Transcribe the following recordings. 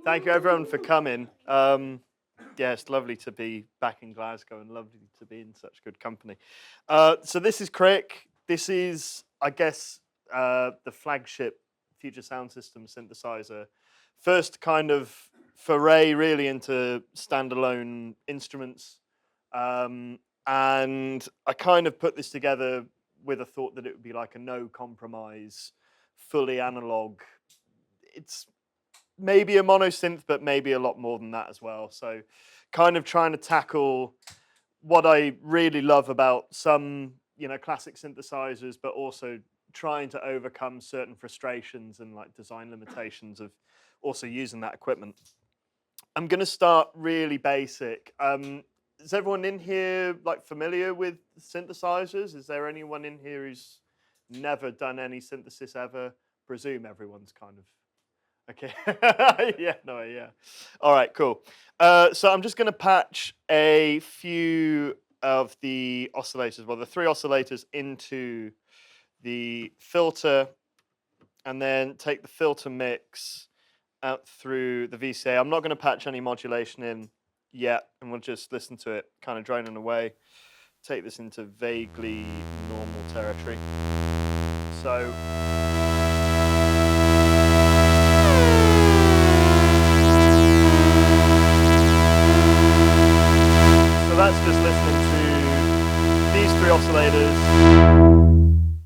Thank you everyone for coming. Yeah, it's lovely to be back in Glasgow and lovely to be in such good company. So this is Cric. This is, I guess, the flagship Future Sound System synthesizer. First kind of foray really into standalone instruments. And I kind of put this together with a thought that it would be like a no compromise, fully analog. It's maybe a mono synth, but maybe a lot more than that as well. So kind of trying to tackle what I really love about some, classic synthesizers, but also trying to overcome certain frustrations and like design limitations of also using that equipment. I'm going to start really basic. Is everyone in here like familiar with synthesizers? Is there anyone in here who's never done any synthesis ever? Presume everyone's kind of okay. Yeah, no, yeah. All right, cool. So I'm just going to patch a few of the oscillators, well, the three oscillators into the filter, and then take the filter mix out through the VCA. I'm not going to patch any modulation in yet, and we'll just listen to it kind of droning away. Take this into vaguely normal territory. So that's just listening to these three oscillators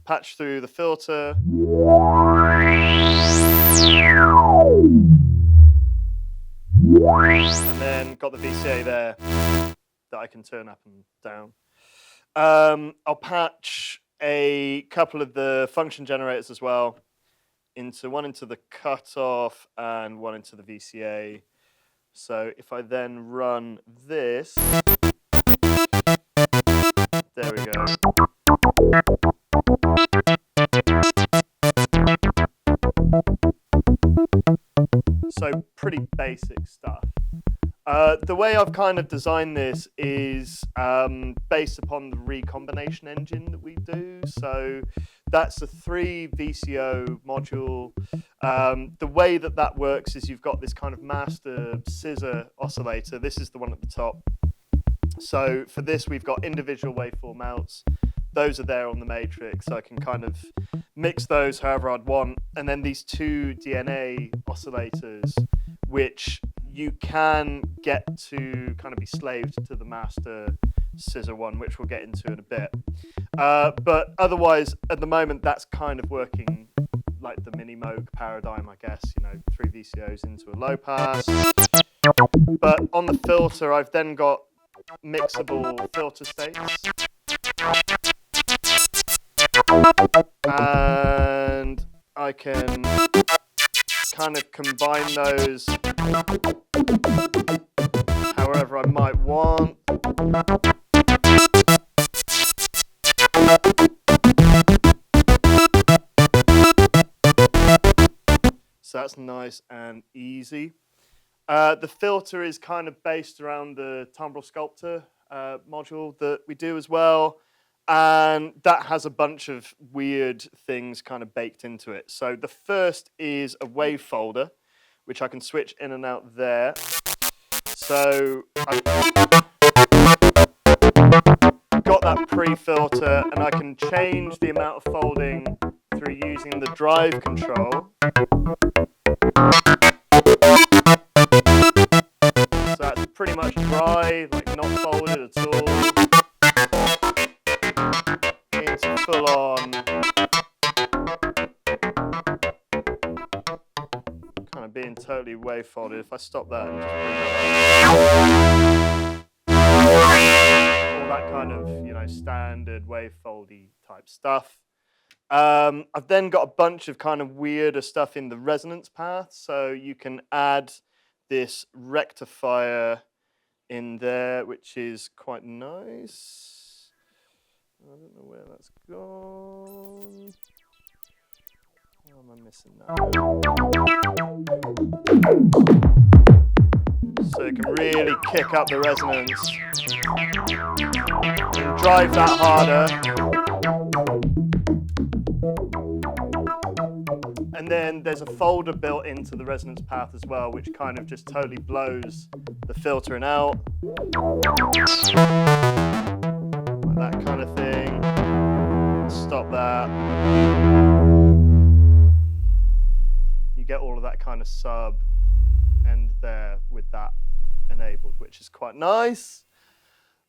patch through the filter. And then got the VCA there that I can turn up and down. I'll patch a couple of the function generators as well, one into the cutoff and one into the VCA. So if I then run this, there we go. So pretty basic stuff. The way I've kind of designed this is based upon the recombination engine that we do. So that's a 3 VCO module. The way that works is you've got this kind of master scissor oscillator. This is the one at the top. So for this, we've got individual waveform outs. Those are there on the matrix, so I can kind of mix those however I'd want. And then these 2 DNA oscillators, which you can get to kind of be slaved to the master scissor one, which we'll get into in a bit. But otherwise, at the moment, that's kind of working like the mini Moog paradigm, I guess, 3 VCOs into a low pass. But on the filter, I've then got mixable filter states. And I can kind of combine those however I might want. So that's nice and easy. The filter is kind of based around the timbral sculptor module that we do as well. And that has a bunch of weird things kind of baked into it. So the first is a wave folder, which I can switch in and out there. So I've got that pre-filter, and I can change the amount of folding through using the drive control. So that's pretty much dry, like not folded at all. Into full on kind of being totally wave folded. If I stop that and just all that kind of standard wave foldy type stuff. I've then got a bunch of kind of weirder stuff in the resonance path, so you can add this rectifier in there, which is quite nice. I don't know where that's gone. How am I missing that? So it can really kick up the resonance and drive that harder. And And then there's a folder built into the resonance path as well, which kind of just totally blows the filtering out. Like that kind of thing. Stop that. You get all of that kind of sub end there with that enabled, which is quite nice.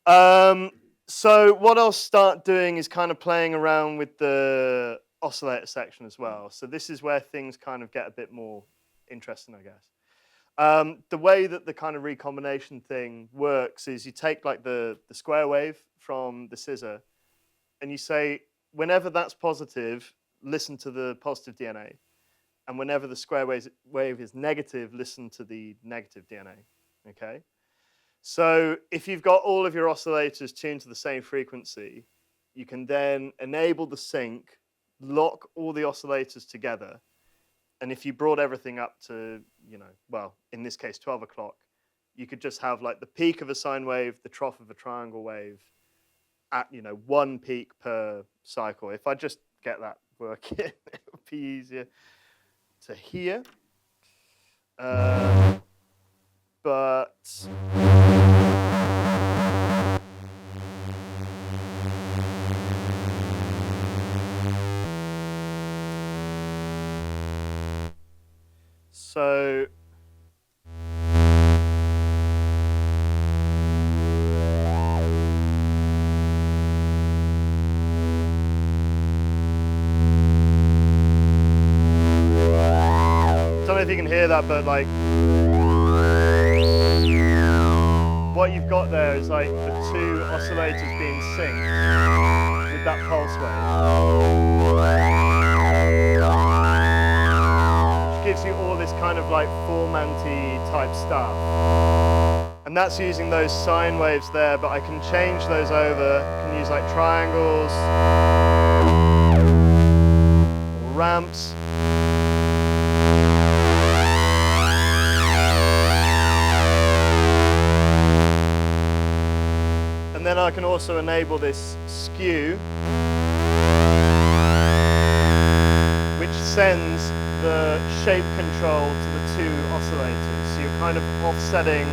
So what I'll start doing is kind of playing around with the oscillator section as well. So this is where things kind of get a bit more interesting, I guess. The way that the kind of recombination thing works is you take like the square wave from the scissor and you say, whenever that's positive, listen to the positive DNA. And whenever the square wave is negative, listen to the negative DNA, okay? So if you've got all of your oscillators tuned to the same frequency, you can then enable the sync, lock all the oscillators together. And if you brought everything up to, well, in this case, 12 o'clock, you could just have like the peak of a sine wave, the trough of a triangle wave at, one peak per cycle. If I just get that working, it would be easier to hear. But so I don't know if you can hear that, but like what you've got there is like the two oscillators being synced with that pulse wave, which gives you all this kind of like Foreman-y type stuff. And that's using those sine waves there, but I can change those over. I can use like triangles, ramps. And then I can also enable this skew, which sends the shape control to the two oscillators. So you're kind of offsetting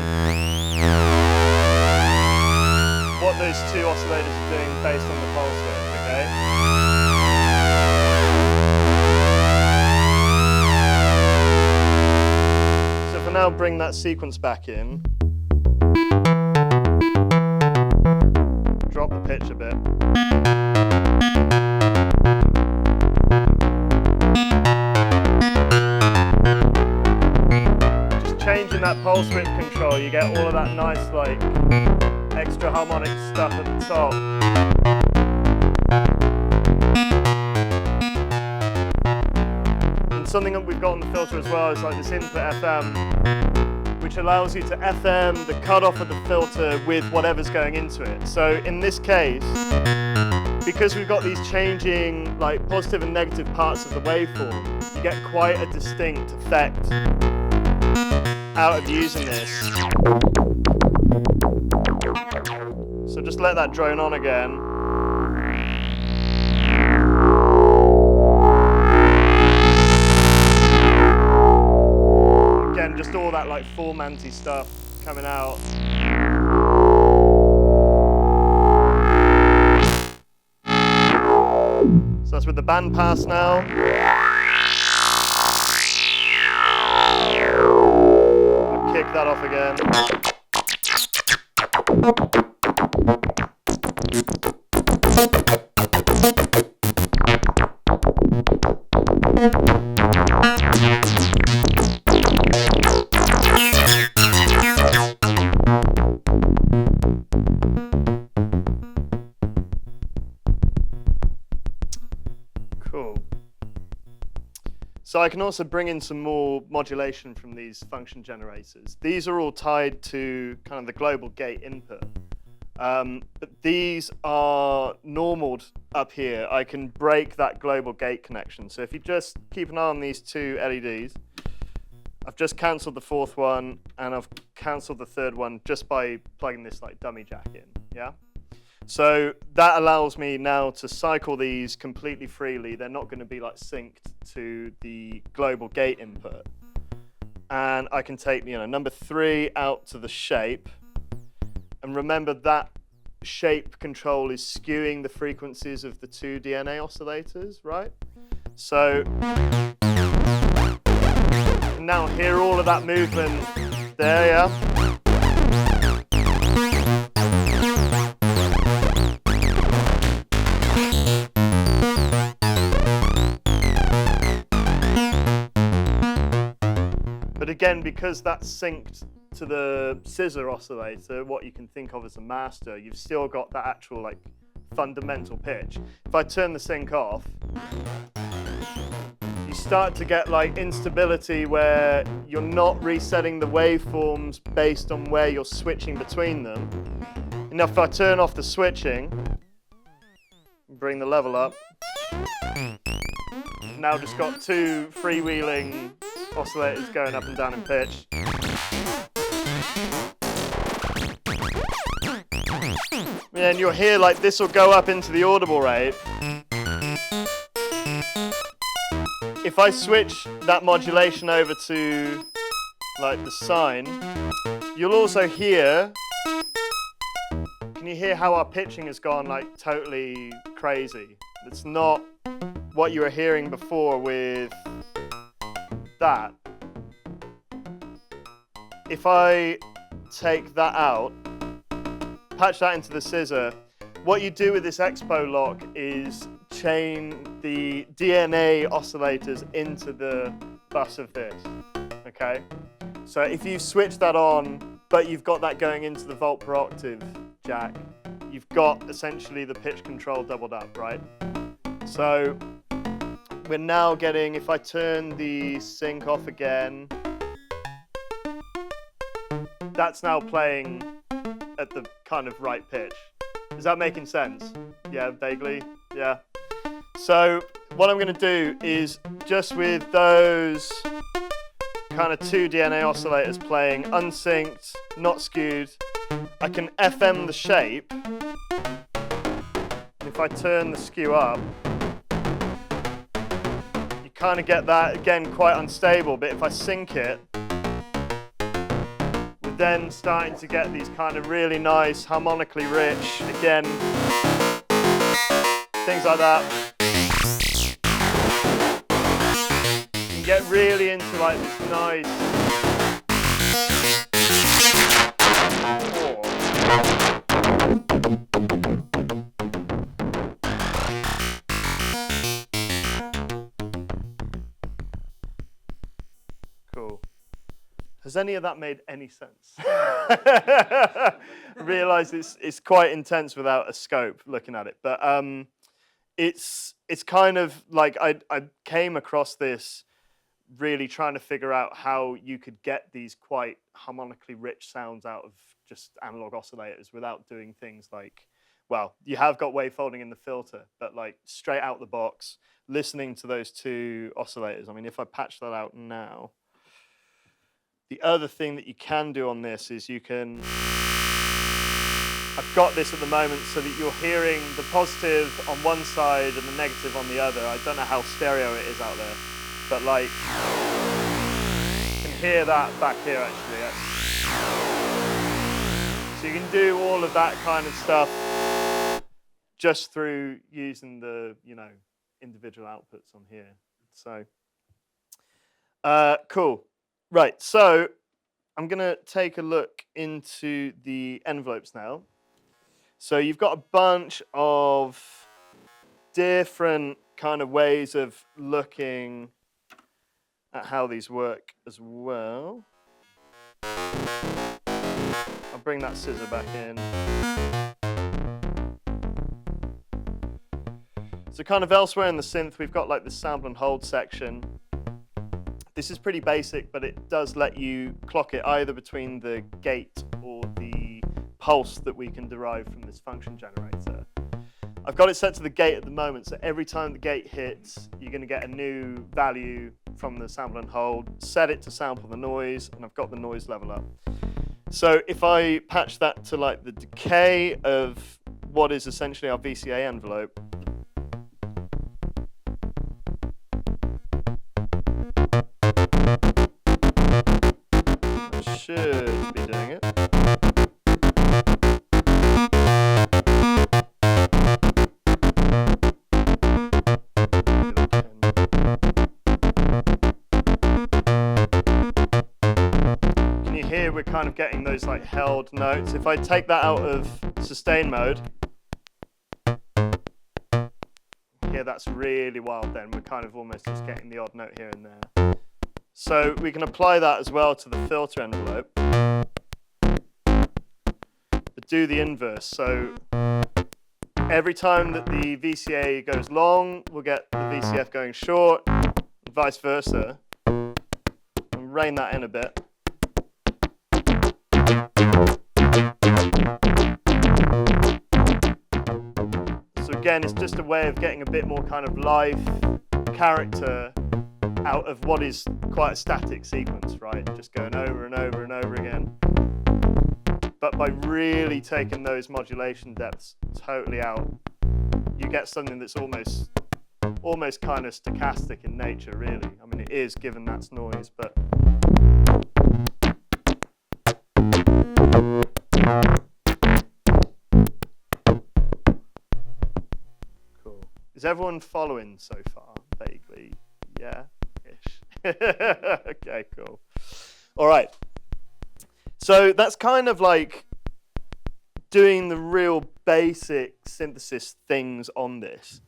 what those two oscillators are doing based on the pulse width, okay? So if I now bring that sequence back in, drop the pitch a bit. Just changing that pulse width control, you get all of that nice like extra harmonic stuff at the top. And something that we've got on the filter as well is like this input FM, which allows you to FM the cutoff of the filter with whatever's going into it. So in this case, because we've got these changing like positive and negative parts of the waveform, you get quite a distinct effect out of using this. So just let that drone on again. Again, just all that like Foreman-y stuff coming out. So that's with the band pass now. I'll kick that off again. Cool. So I can also bring in some more modulation from these function generators. These are all tied to kind of the global gate input. But these are normaled up here. I can break that global gate connection. So if you just keep an eye on these two LEDs, I've just cancelled the fourth one and I've cancelled the third one just by plugging this like dummy jack in, yeah? So that allows me now to cycle these completely freely. They're not going to be like synced to the global gate input. And I can take, number 3 out to the shape. And remember that shape control is skewing the frequencies of the 2 DNA oscillators, right? So now hear all of that movement there, yeah? But again, because that's synced to the scissor oscillator, what you can think of as a master, you've still got that actual like fundamental pitch. If I turn the sync off, you start to get like instability where you're not resetting the waveforms based on where you're switching between them. And if I turn off the switching, bring the level up, now just got 2 freewheeling oscillators going up and down in pitch. And you'll hear like this will go up into the audible rate. If I switch that modulation over to like the sine, you'll also hear, can you hear how our pitching has gone like totally crazy? It's not what you were hearing before with that. If I take that out, patch that into the scissor, what you do with this expo lock is chain the DNA oscillators into the bus of this, okay? So if you switch that on, but you've got that going into the volt per octave jack, you've got essentially the pitch control doubled up, right? So we're now getting, if I turn the sync off again, that's now playing at the kind of right pitch. Is that making sense? Yeah, vaguely, yeah. So what I'm gonna do is just with those kind of 2 DNA oscillators playing unsynced, not skewed, I can FM the shape. If I turn the skew up, you kind of get that, again, quite unstable, but if I sync it, we're then starting to get these kind of really nice, harmonically rich, again, things like that. You can get really into like this nice Cool. Has any of that made any sense? I realise it's quite intense without a scope looking at it, but it's kind of like I came across this really trying to figure out how you could get these quite harmonically rich sounds out of just analog oscillators without doing things like, well, you have got wavefolding in the filter, but like straight out the box, listening to those 2 oscillators. I mean, if I patch that out now, the other thing that you can do on this is you can, I've got this at the moment so that you're hearing the positive on one side and the negative on the other. I don't know how stereo it is out there, but like, you can hear that back here actually. So you can do all of that kind of stuff just through using the, individual outputs on here. So, cool. Right, so I'm gonna take a look into the envelopes now. So you've got a bunch of different kind of ways of looking at how these work as well. I'll bring that scissor back in. So kind of elsewhere in the synth, we've got like the sample and hold section. This is pretty basic, but it does let you clock it either between the gate or the pulse that we can derive from this function generator. I've got it set to the gate at the moment, so every time the gate hits, you're going to get a new value from the sample and hold, set it to sample the noise, and I've got the noise level up. So if I patch that to like the decay of what is essentially our VCA envelope, kind of getting those like held notes. If I take that out of sustain mode, here that's really wild then. We're kind of almost just getting the odd note here and there. So we can apply that as well to the filter envelope, but do the inverse. So every time that the VCA goes long, we'll get the VCF going short, and vice versa. And rein that in a bit. So again, it's just a way of getting a bit more kind of life, character out of what is quite a static sequence, right? Just going over and over and over again. But by really taking those modulation depths totally out, you get something that's almost kind of stochastic in nature, really. I mean, it is, given that's noise, but cool. Is everyone following so far? Vaguely, yeah, ish. Okay, cool. All right. So that's kind of like doing the real basic synthesis things on this.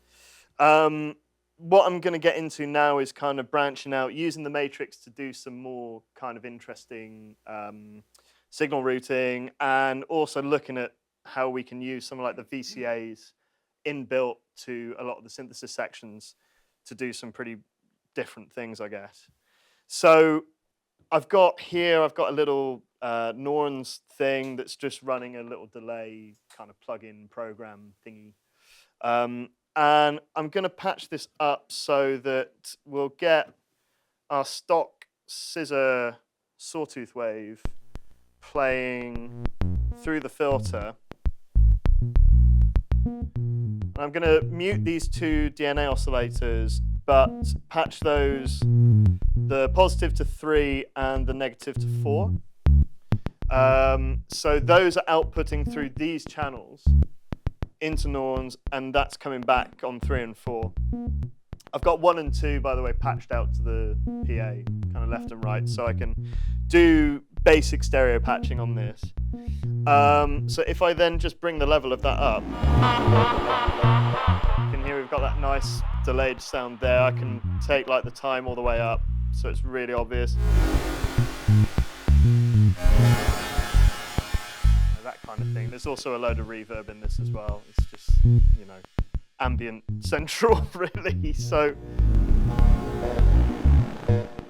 What I'm going to get into now is kind of branching out, using the matrix to do some more kind of interesting signal routing, and also looking at how we can use something like the VCAs inbuilt to a lot of the synthesis sections to do some pretty different things, I guess. So I've got a little Norns thing that's just running a little delay kind of plug-in program thingy. And I'm going to patch this up so that we'll get our stock scissor sawtooth wave playing through the filter. I'm going to mute these two DNA oscillators, but patch those, the positive to 3 and the negative to 4. So those are outputting through these channels into Norns, and that's coming back on 3 and 4. I've got 1 and 2, by the way, patched out to the PA, kind of left and right, so I can do basic stereo patching on this. So if I then just bring the level of that up, you can hear we've got that nice delayed sound there. I can take like the time all the way up, so it's really obvious. That kind of thing. There's also a load of reverb in this as well. It's just, you know, ambient central, really. So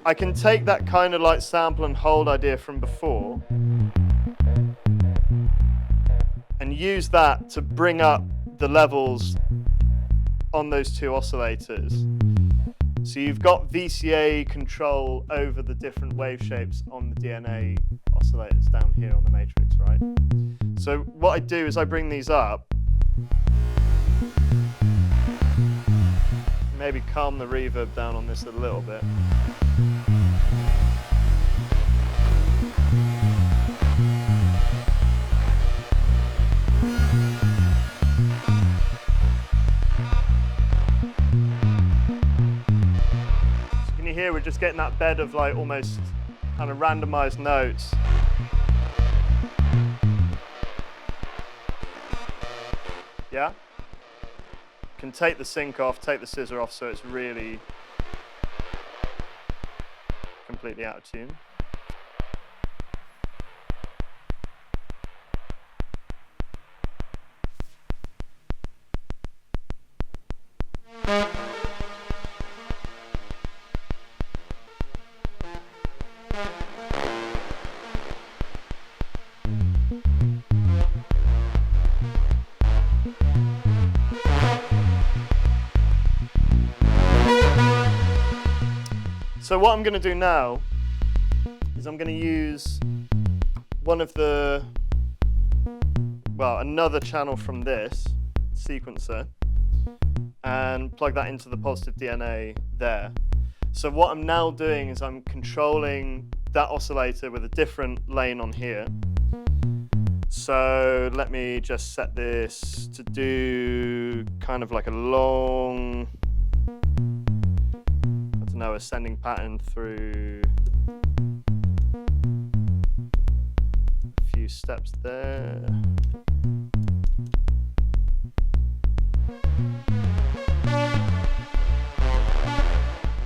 I can take that kind of like sample and hold idea from before and use that to bring up the levels on those two oscillators. So you've got VCA control over the different wave shapes on the DNA oscillators down here on the matrix, right? So what I do is I bring these up, maybe calm the reverb down on this a little bit. Here we're just getting that bed of like almost kind of randomized notes. Yeah? Can take the sync off, take the scissor off, so it's really completely out of tune. So what I'm going to do now is I'm going to use one of the, well, another channel from this sequencer and plug that into the positive DNA there. So what I'm now doing is I'm controlling that oscillator with a different lane on here. So let me just set this to do kind of like a long, ascending pattern through few steps there.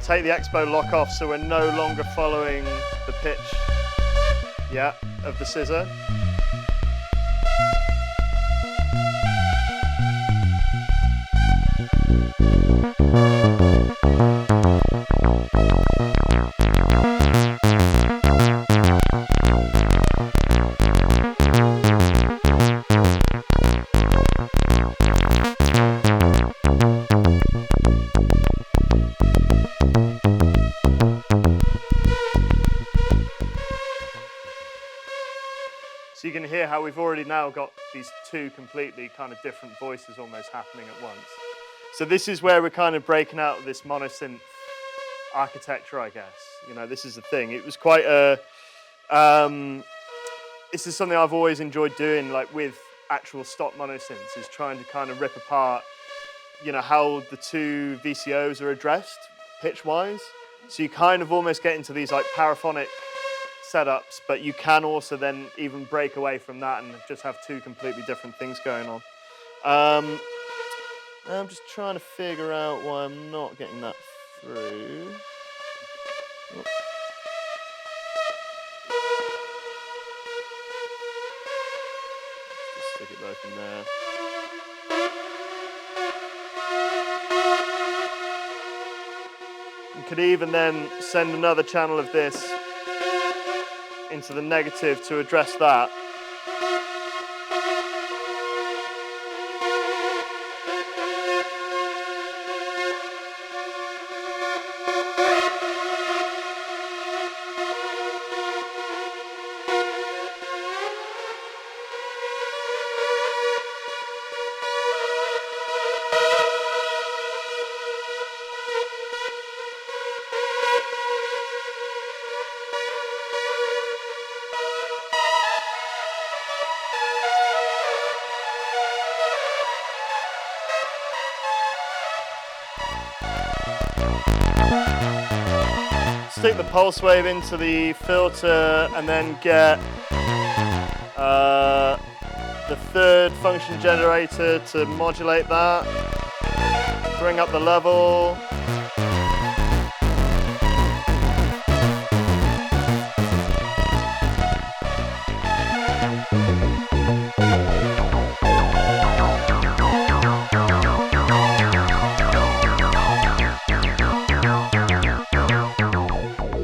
Take the expo lock off so we're no longer following the pitch, yeah, of the scissor. So you can hear how we've already now got these two completely kind of different voices almost happening at once. So this is where we're kind of breaking out of this monosynth architecture, I guess. You know, this is the thing. It was quite a, this is something I've always enjoyed doing, like with actual stock monosynths, is trying to kind of rip apart, you know, how the two VCOs are addressed pitch-wise. So you kind of almost get into these like paraphonic setups, but you can also then even break away from that and just have two completely different things going on. I'm just trying to figure out why I'm not getting that through. Oh. Just stick it both in there. You could even then send another channel of this into the negative to address that. Stick the pulse wave into the filter and then get the third function generator to modulate that. Bring up the level.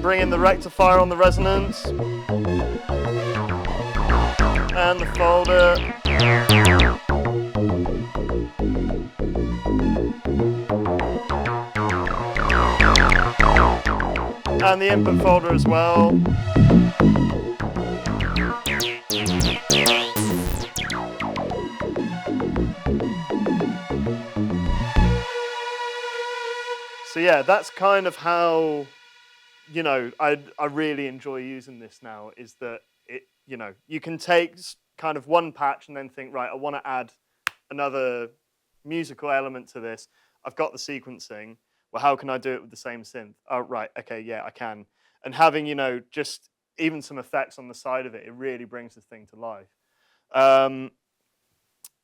Bring in the rectifier on the resonance and the folder. And the input folder as well. So yeah, that's kind of how, you know, I really enjoy using this now, is that it, you know, you can take kind of one patch and then think, right, I want to add another musical element to this. I've got the sequencing. Well, how can I do it with the same synth? Oh, right, okay, yeah, I can. And having, you know, just even some effects on the side of it, it really brings the thing to life.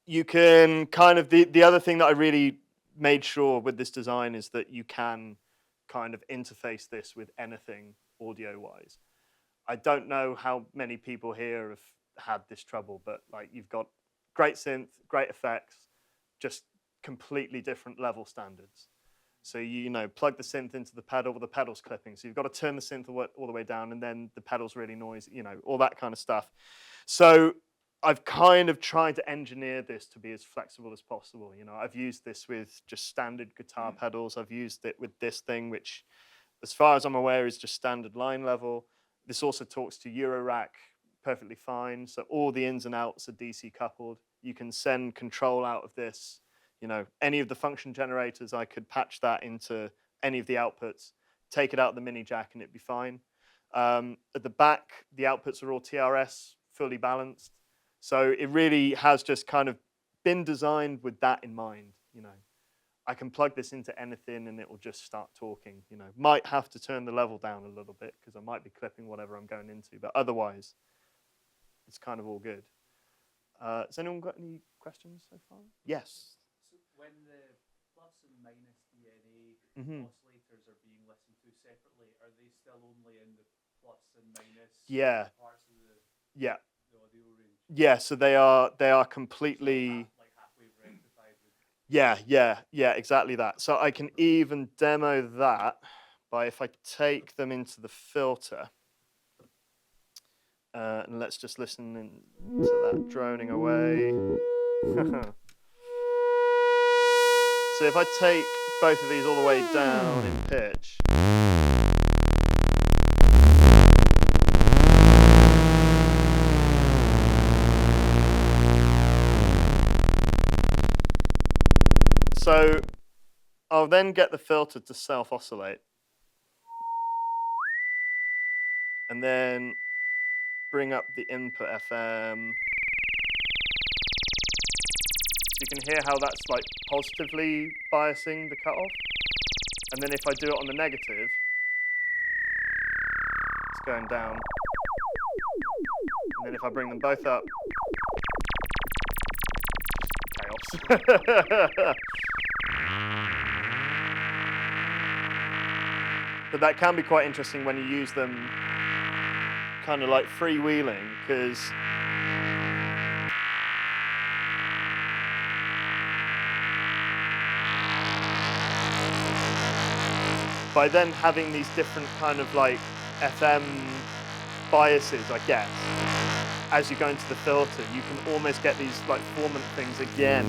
You can kind of, the other thing that I really made sure with this design is that you can kind of interface this with anything audio-wise. I don't know how many people here have had this trouble, but like you've got great synth, great effects, just completely different level standards. So you know, plug the synth into the pedal, the pedal's clipping. So you've got to turn the synth all the way down, and then the pedal's really noisy, you know, all that kind of stuff. So I've kind of tried to engineer this to be as flexible as possible. You know, I've used this with just standard guitar pedals. I've used it with this thing, which, as far as I'm aware, is just standard line level. This also talks to Eurorack perfectly fine. So all the ins and outs are DC coupled. You can send control out of this. You know, any of the function generators, I could patch that into any of the outputs, take it out of the mini jack, and it'd be fine. At the back, the outputs are all TRS, fully balanced. So it really has just kind of been designed with that in mind. You know, I can plug this into anything and it will just start talking. You know, might have to turn the level down a little bit because I might be clipping whatever I'm going into, but otherwise, it's kind of all good. Has anyone got any questions so far? Yes. So when the plus and minus DNA oscillators are being listened to separately, are they still only in the plus and minus parts of the audio range? Yeah, so they are completely like halfway rectified. Yeah, exactly that. So I can even demo that by if I take them into the filter. And let's just listen to that droning away. So if I take both of these all the way down in pitch. So I'll then get the filter to self-oscillate. And then bring up the input FM. So you can hear how that's like positively biasing the cutoff. And then if I do it on the negative, it's going down. And then if I bring them both up, chaos. But that can be quite interesting when you use them kind of like freewheeling, because by then having these different kind of like FM biases, I guess, as you go into the filter, you can almost get these like formant things again,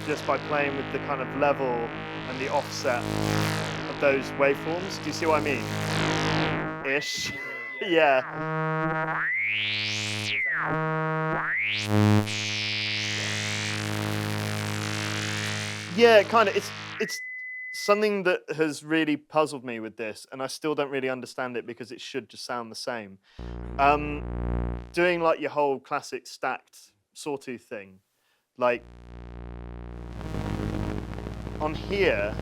just by playing with the kind of level and the offset of those waveforms. Do you see what I mean? Ish. Yeah. Yeah, kind of. It's something that has really puzzled me with this, and I still don't really understand it because it should just sound the same. Doing like your whole classic stacked sawtooth thing, like on here,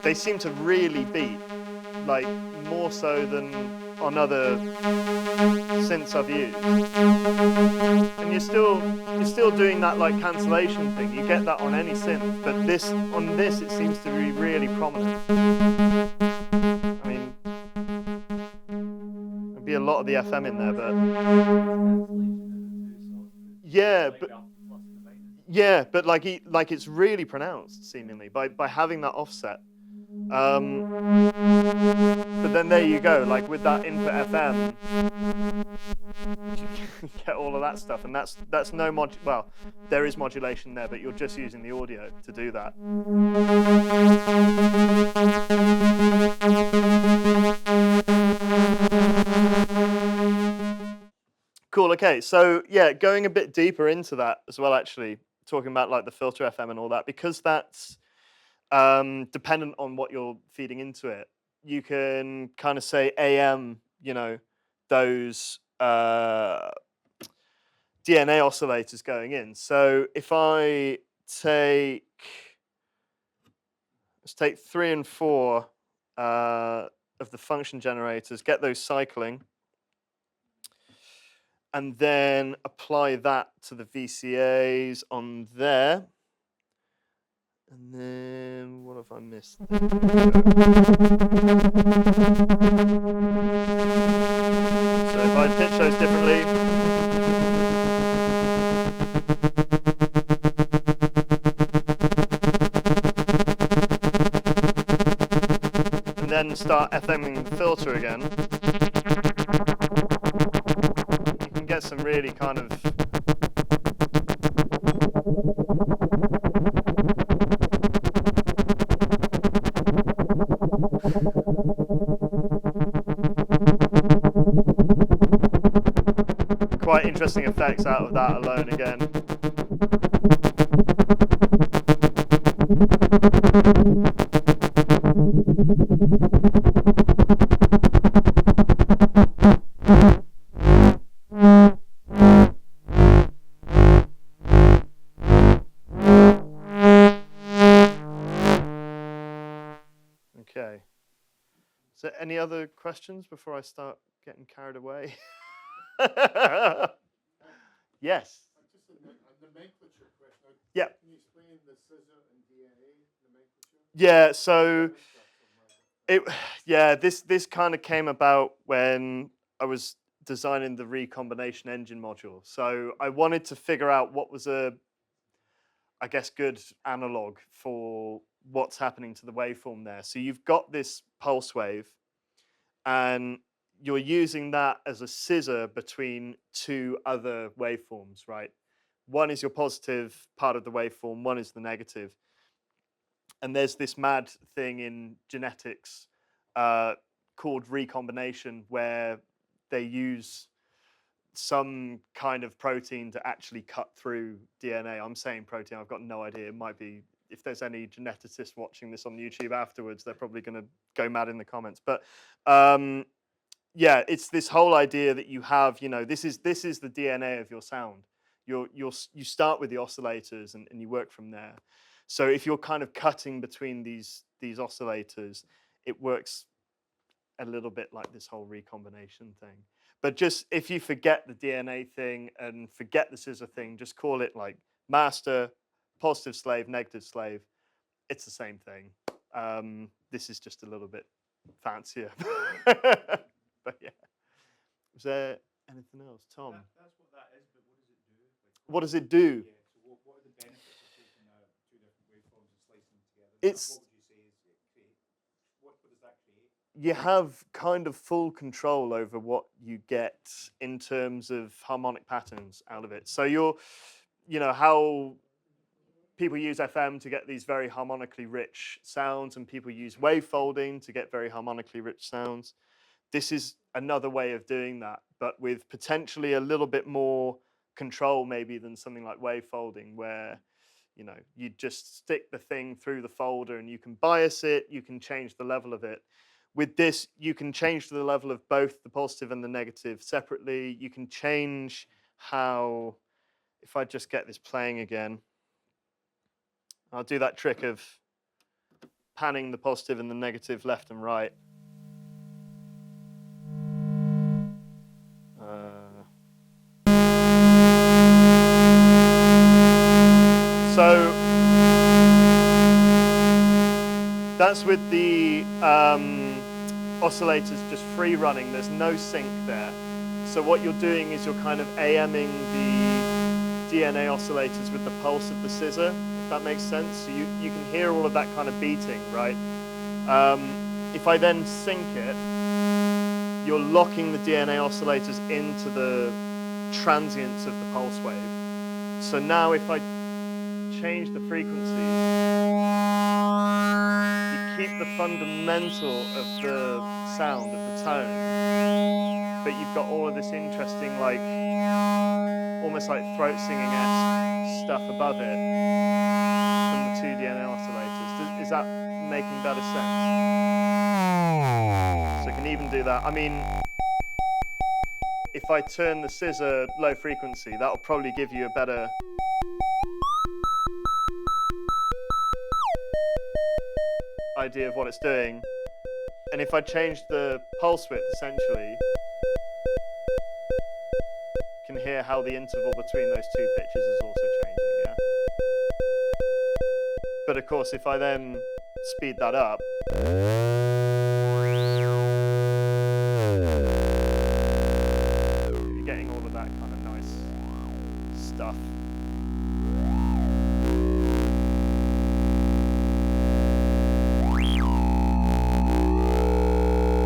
they seem to really beat, like more so than on other synths I've used. And you're still doing that like cancellation thing. You get that on any synth, but on this it seems to be really prominent. I mean, there'd be a lot of the FM in there, but but like it's really pronounced seemingly by having that offset. But then there you go, like with that input FM, you get all of that stuff, and that's no well, there is modulation there, but you're just using the audio to do that. Cool. Okay, so yeah, going a bit deeper into that as well, actually talking about like the filter FM and all that, because that's dependent on what you're feeding into it. You can kind of say AM, those DNA oscillators going in. So if I let's take 3 and 4 of the function generators, get those cycling, and then apply that to the VCAs on there. And then, what have I missed? So if I pitch those differently, and then start FMing the filter again, you can get some really kind of quite interesting effects out of that alone again. any other questions before I start getting carried away? Yes. Just a nomenclature question. Yeah. Can you explain the scissor and DNA nomenclature? Yeah. So this kind of came about when I was designing the recombination engine module. So I wanted to figure out what was I guess, good analog for what's happening to the waveform there. So you've got this pulse wave, and you're using that as a scissor between two other waveforms, right? One is your positive part of the waveform, one is the negative. And there's this mad thing in genetics called recombination, where they use some kind of protein to actually cut through DNA. I'm saying protein, I've got no idea. It might be, if there's any geneticists watching this on YouTube afterwards, they're probably going to go mad in the comments. But yeah, it's this whole idea that you have, this is the DNA of your sound. You start with the oscillators and you work from there. So if you're kind of cutting between these oscillators, it works a little bit like this whole recombination thing. But just if you forget the DNA thing and forget the scissor thing, just call it like master, positive slave, negative slave. It's the same thing. This is just a little bit fancier. But yeah. Was there anything else, Tom? That's what that is, but What what does it do? does it do? Yeah, so what are the benefits of taking two different waveforms and slicing them together? It's, What would you say is it create? What does that create? you have kind of full control over what you get in terms of harmonic patterns out of it. So how people use FM to get these very harmonically rich sounds, and people use wave folding to get very harmonically rich sounds. This is another way of doing that, but with potentially a little bit more control maybe than something like wave folding, where you just stick the thing through the folder and you can bias it, you can change the level of it. With this, you can change the level of both the positive and the negative separately. You can change how, if I just get this playing again, I'll do that trick of panning the positive and the negative left and right. So that's with the oscillators just free running. There's no sync there. So what you're doing is you're kind of AMing the DNA oscillators with the pulse of the scissor, if that makes sense. So you can hear all of that kind of beating, right? If I then sync it, you're locking the DNA oscillators into the transients of the pulse wave. So now if I change the frequencies, you keep the fundamental of the sound, of the tone, but you've got all of this interesting, like, almost like throat singing-esque stuff above it from the two DNA oscillators. Is that making better sense? So I can even do that. I mean, if I turn the scissor low frequency, that'll probably give you a better idea of what it's doing. And if I change the pulse width, essentially, you can hear how the interval between those two pitches is also changing, yeah? But of course, if I then speed that up, you're getting all of that kind of nice stuff.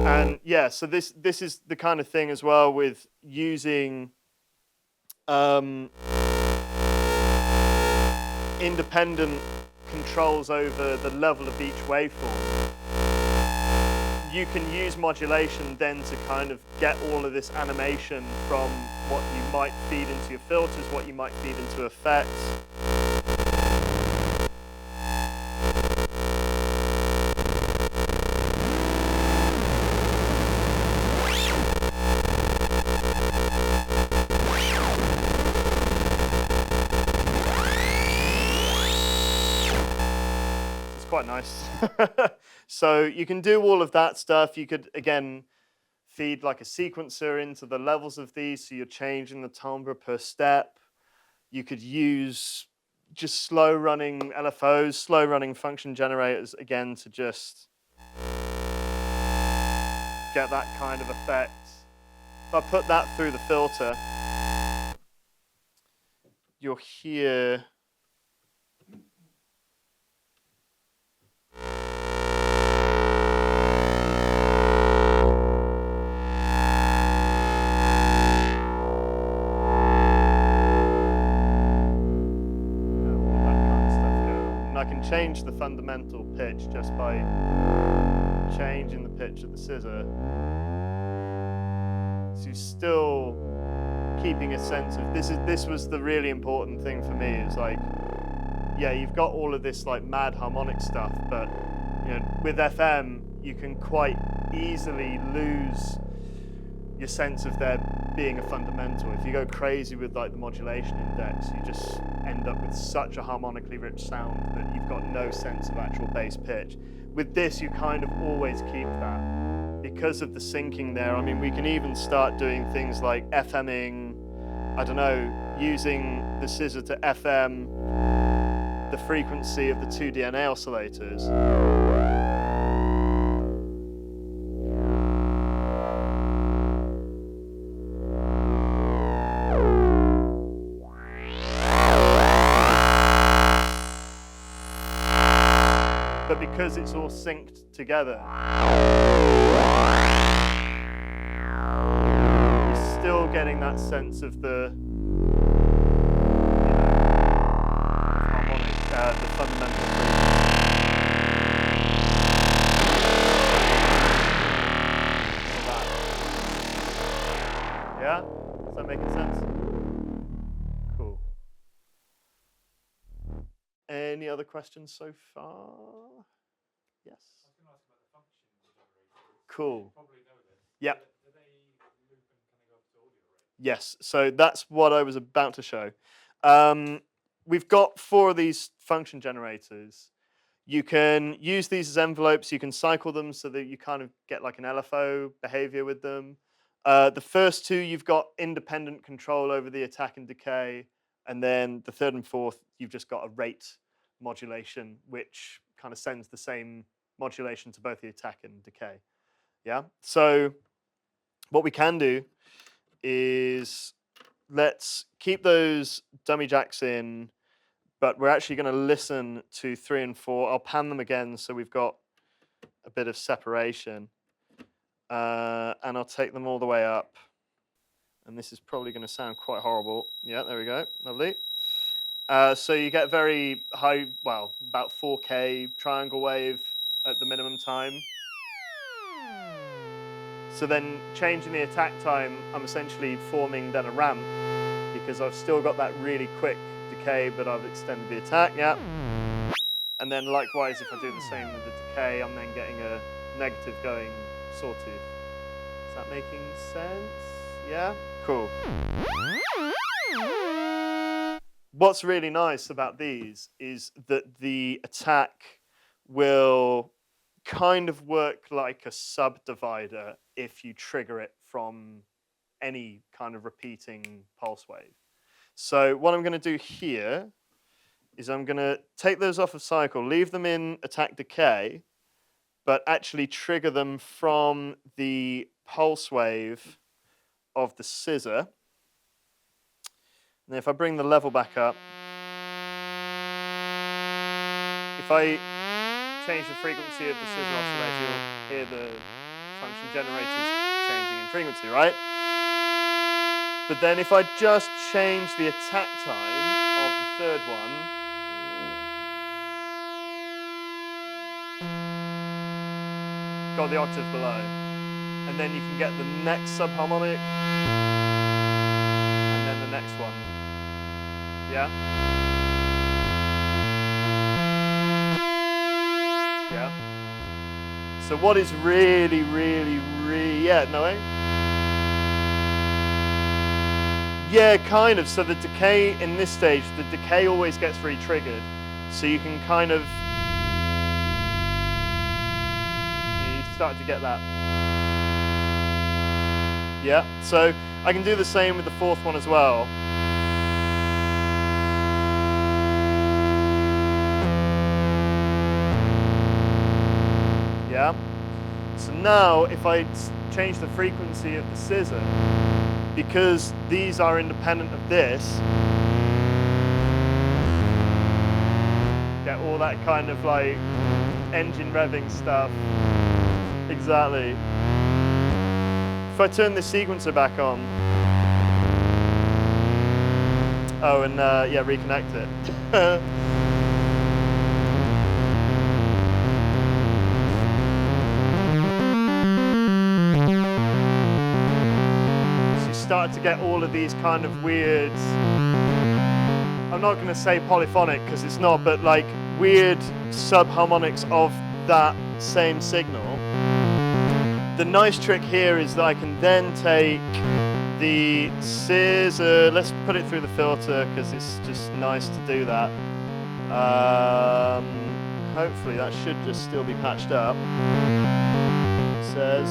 And yeah, so this is the kind of thing as well with using independent controls over the level of each waveform. You can use modulation then to kind of get all of this animation from what you might feed into your filters, what you might feed into effects. quite nice. So you can do all of that stuff. You could, again, feed like a sequencer into the levels of these, so you're changing the timbre per step. You could use just slow running LFOs, slow running function generators, again, to just get that kind of effect. If I put that through the filter, you'll hear I can change the fundamental pitch just by changing the pitch of the scissor. So you're still keeping a sense of this was the really important thing for me, is like, yeah, you've got all of this like mad harmonic stuff, but you know, with FM you can quite easily lose your sense of there being a fundamental. If you go crazy with like the modulation index, you just end up with such a harmonically rich sound that you've got no sense of actual bass pitch. With this, you kind of always keep that because of the syncing there. I mean, we can even start doing things like FMing, I don't know, using the scissor to FM the frequency of the 2 DNA oscillators. But because it's all synced together, you're still getting that sense of the, harmonic, the fundamental frequency. Yeah? Is that making sense? Cool. Any other questions so far? Yes. I was going to ask about the function generators. Cool. You probably know this. Yeah. Do they loop and kind of go up to audio rate? Yes. So that's what I was about to show. We've got 4 of these function generators. You can use these as envelopes. You can cycle them so that you kind of get like an LFO behavior with them. The first 2, you've got independent control over the attack and decay. And then the 3rd and 4th, you've just got a rate modulation, which kind of sends the same modulation to both the attack and decay. Yeah. So what we can do is let's keep those dummy jacks in, but we're actually going to listen to 3 and 4. I'll pan them again so we've got a bit of separation. And I'll take them all the way up. And this is probably going to sound quite horrible. Yeah, there we go. Lovely. So you get very high, well, about 4K triangle wave at the minimum time. So then changing the attack time, I'm essentially forming then a ramp because I've still got that really quick decay, but I've extended the attack, yeah. And then likewise, if I do the same with the decay, I'm then getting a negative going sawtooth. Is that making sense? Yeah? Cool. What's really nice about these is that the attack will kind of work like a subdivider if you trigger it from any kind of repeating pulse wave. So what I'm going to do here is I'm going to take those off of cycle, leave them in attack decay, but actually trigger them from the pulse wave of the scissor. And if I bring the level back up, if I change the frequency of the scissor oscillator, you'll hear the function generators changing in frequency, right? But then if I just change the attack time of the 3rd one, got the octave below, and then you can get the next subharmonic, and then the next one. Yeah? Yeah? So what is really, yeah, no way? Yeah, kind of. So the decay in this stage, the decay always gets re-triggered. So you can kind of start to get that. Yeah, so I can do the same with the fourth one as well. Yeah. So now if I change the frequency of the scissor, because these are independent of this, get all that kind of like engine revving stuff. Exactly. If I turn the sequencer back on, oh, and yeah, reconnect it. So you start to get all of these kind of weird, I'm not going to say polyphonic because it's not, but like weird subharmonics of that same signal. The nice trick here is that I can then take the scissor, let's put it through the filter because it's just nice to do that. Hopefully that should just still be patched up. It says.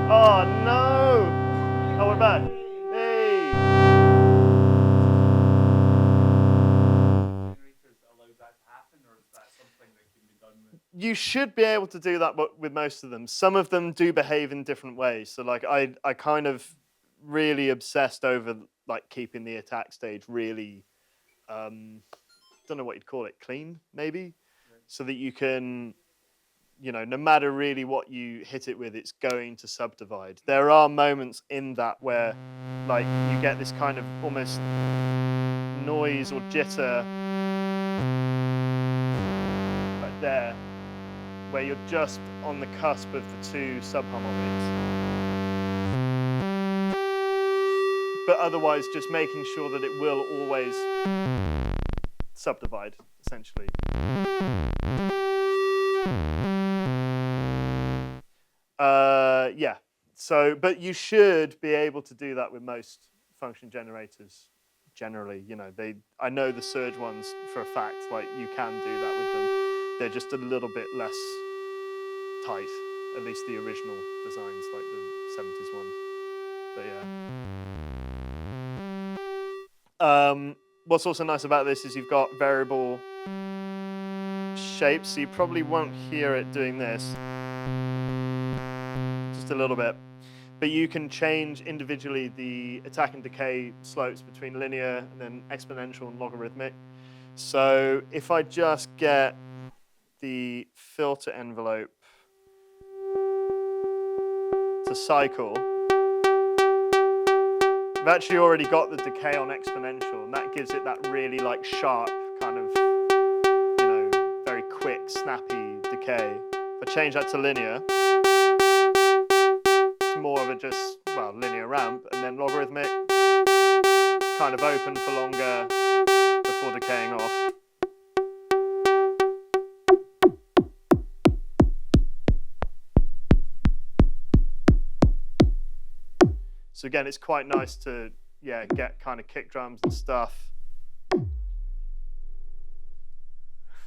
Oh no! Oh, we're back. Hey! Generators that allow that to happen, or is that something that can be done with? You should be able to do that with most of them. Some of them do behave in different ways. So like I kind of really obsessed over like keeping the attack stage really, don't know what you'd call it, clean maybe, so that you can, you know, no matter really what you hit it with, it's going to subdivide. There are moments in that where like you get this kind of almost noise or jitter right there, where you're just on the cusp of the two subharmonics. But otherwise just making sure that it will always subdivide, essentially. Yeah, so, but you should be able to do that with most function generators generally. You know, I know the surge ones for a fact, like you can do that with them. They're just a little bit less tight, at least the original designs, like the 70s ones. But yeah. What's also nice about this is you've got variable shapes, so you probably won't hear it doing this. Just a little bit. But you can change individually the attack and decay slopes between linear and then exponential and logarithmic. So if I just get the filter envelope to cycle, I've actually already got the decay on exponential, and that gives it that really like sharp kind of, you know, very quick, snappy decay. If I change that to linear, it's more of a just, well, linear ramp, and then logarithmic, kind of open for longer before decaying off. So again, it's quite nice to, yeah, get kind of kick drums and stuff.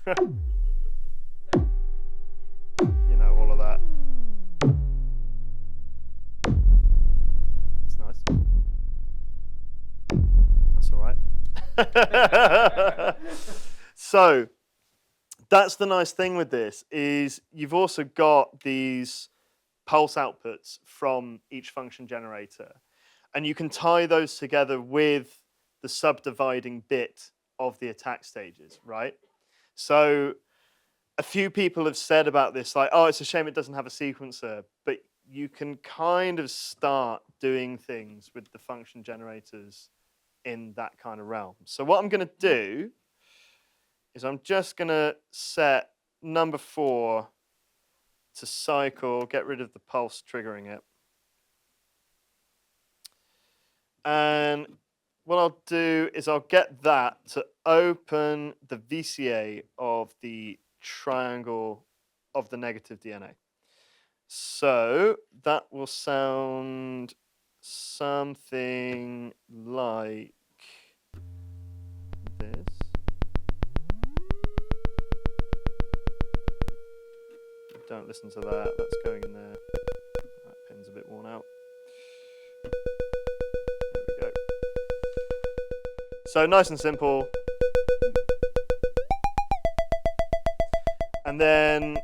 You know, all of that. It's nice. That's all right. So that's the nice thing with this, is you've also got these pulse outputs from each function generator, and you can tie those together with the subdividing bit of the attack stages, right? So a few people have said about this, like, oh, it's a shame it doesn't have a sequencer, but you can kind of start doing things with the function generators in that kind of realm. So what I'm going to do is I'm just going to set number 4 to cycle, get rid of the pulse triggering it. And what I'll do is I'll get that to open the VCA of the triangle of the negative DNA. So that will sound something like this. Don't listen to that, that's going in there. That pin's a bit worn out. There we go. So nice and simple. And then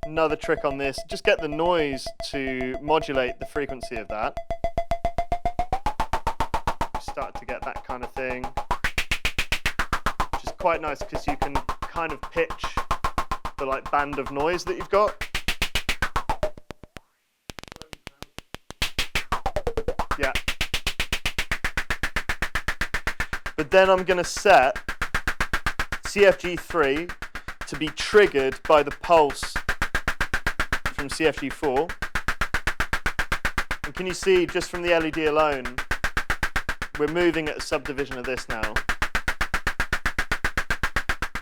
another trick on this, just get the noise to modulate the frequency of that. You start to get that kind of thing, which is quite nice because you can kind of pitch the like band of noise that you've got. Yeah. But then I'm going to set CFG3 to be triggered by the pulse from CFG4. And can you see, just from the LED alone, we're moving at a subdivision of this now.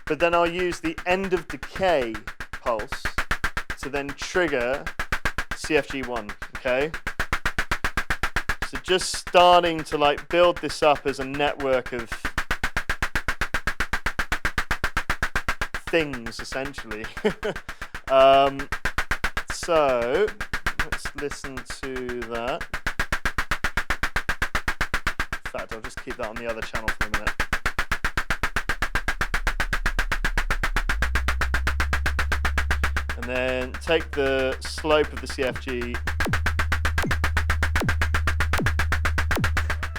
But then I'll use the end of decay pulse to then trigger CFG1, okay? So just starting to like build this up as a network of things, essentially. So let's listen to that. In fact, I'll just keep that on the other channel for a minute. And then take the slope of the CFG.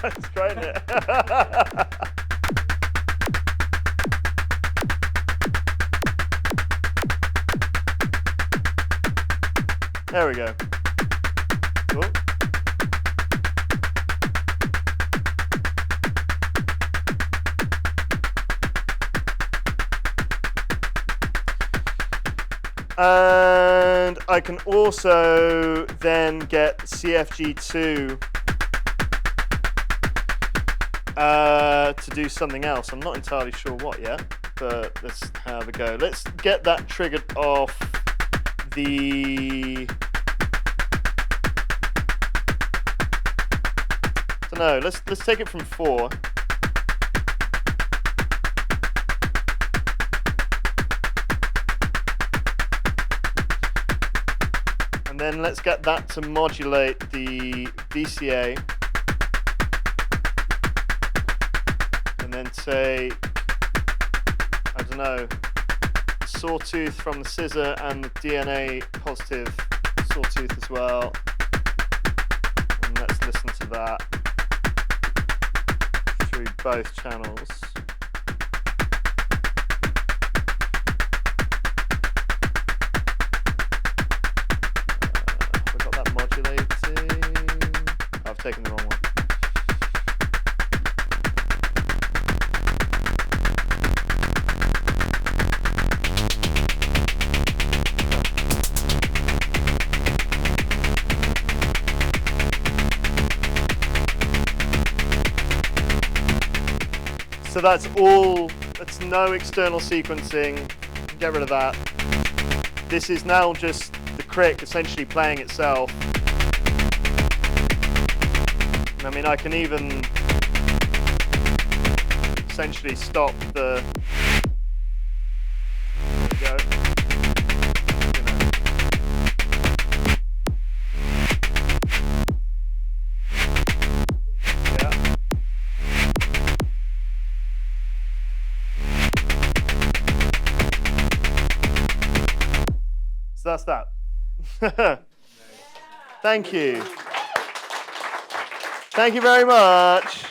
That's great, isn't it? There we go. Cool. And I can also then get CFG2 to do something else. I'm not entirely sure what yet, but let's have a go. Let's get that triggered off the... I don't know, let's take it from 4. And then let's get that to modulate the VCA. And then take, I don't know, sawtooth from the scissor and the DNA positive sawtooth as well. And let's listen to that through both channels. Have I got that modulating? Oh, I've taken the wrong one. So that's all, that's no external sequencing, get rid of that. This is now just the Cric essentially playing itself. I mean, I can even essentially stop the, there we go. So that's that. Thank you. Thank you very much.